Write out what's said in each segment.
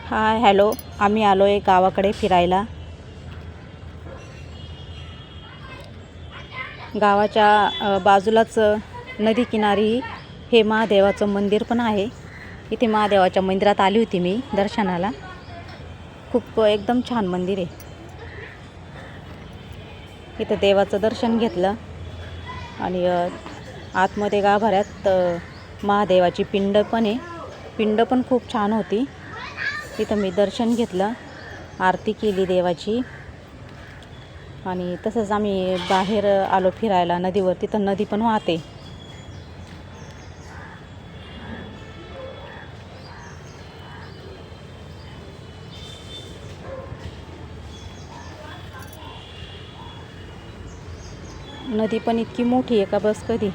Hi hello. आम्ही आलो आहे गावाकडे फिरायला. गावाच्या बाजूलाच नदी किनारी हे महादेवाचं मंदिर पण आहे. इथे महादेवाच्या मंदिरात आली होती मी दर्शनाला. खूप एकदम छान मंदिर आहे. इथं देवाचं दर्शन घेतलं आणि आतमध्ये गाभाऱ्यात महादेवाची पिंड पण आहे. पिंड पण खूप छान होती. तिथं मी दर्शन घेतलं, आरती केली देवाची आणि तसंच आम्ही बाहेर आलो फिरायला नदीवर. तिथं नदी पण वाहते. नदी पण इतकी मोठी आहे का बस कधी.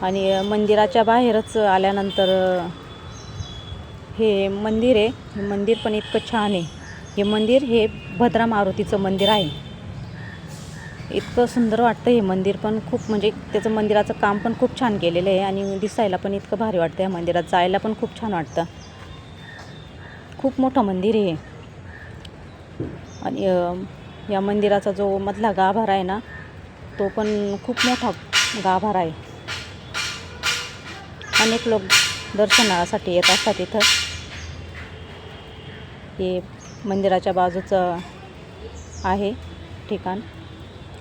आणि मंदिराच्या बाहेरच आल्यानंतर हे मंदिर आहे. हे मंदिर पण इतकं छान आहे. हे मंदिर हे भद्रा मारुतीचं मंदिर आहे. इतकं सुंदर वाटतं हे मंदिर पण. खूप म्हणजे त्याचं मंदिराचं काम पण खूप छान केलेलं आहे आणि दिसायला पण इतकं भारी वाटतं. या मंदिरात जायला पण खूप छान वाटतं. खूप मोठं मंदिर आहे. आणि या मंदिराचा जो मधला गाभारा आहे ना, तो पण खूप मोठा गाभारा आहे. अनेक लोक दर्शनासाठी येत असतात इथं. हे मंदिराच्या बाजूचं आहे ठिकाण.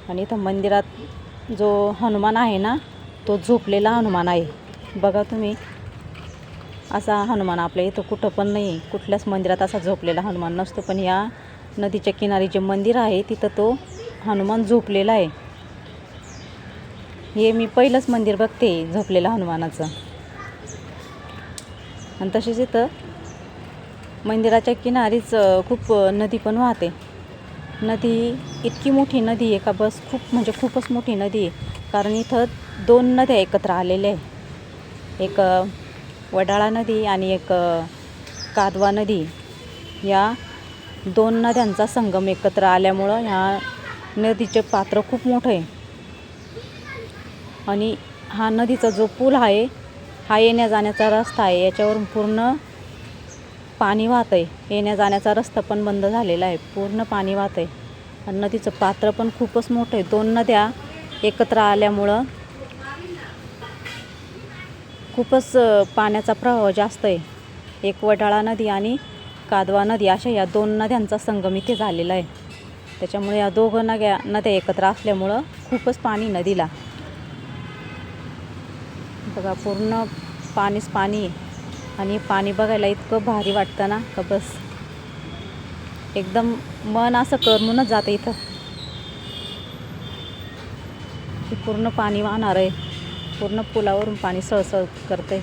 आणि इथं मंदिरात जो हनुमान आहे ना, तो झोपलेला हनुमान आहे. बघा तुम्ही, असा हनुमान आपल्या इथं कुठं पण नाही. कुठल्याच मंदिरात असा झोपलेला हनुमान नसतो. पण या नदीच्या किनारी जे मंदिर आहे तिथं तो हनुमान झोपलेला आहे. हे मी पहिलंच मंदिर बघते झोपलेल्या हनुमानाचं. आणि तसेच इथं मंदिराच्या किनारीच खूप नदी पण वाहते. नदी इतकी मोठी नदी आहे का बस. खूप म्हणजे खूपच मोठी नदी आहे. कारण इथं 2 नद्या एकत्र आलेल्या आहे. एक वडाळा नदी आणि एक कादवा नदी. या 2 नद्यांचा संगम एकत्र आल्यामुळं ह्या नदीचे पात्र खूप मोठं आहे. आणि हा नदीचा जो पूल आहे, हा येण्या जाण्याचा रस्ता आहे. याच्यावरून पूर्ण पाणी वाहत आहे. येण्या जाण्याचा रस्ता पण बंद झालेला आहे. पूर्ण पाणी वाहत आहे. आणि नदीचं पात्र पण खूपच मोठं आहे. 2 नद्या एकत्र आल्यामुळं खूपच पाण्याचा प्रवाह जास्त आहे. एक वडाळा नदी आणि कादवा नदी अशा या 2 नद्यांचा संगम इथे झालेला आहे. त्याच्यामुळे या 2 नद्या एकत्र असल्यामुळं खूपच पाणी नदीला. बघा, पूर्ण पाणीच पाणी आहे. आणि पाणी बघायला इतकं भारी वाटतं ना का बस. एकदम मन असं करमूनच जातं इथं. पूर्ण पाणी वाहणार आहे. पूर्ण पुलावरून पाणी सळसळ करते.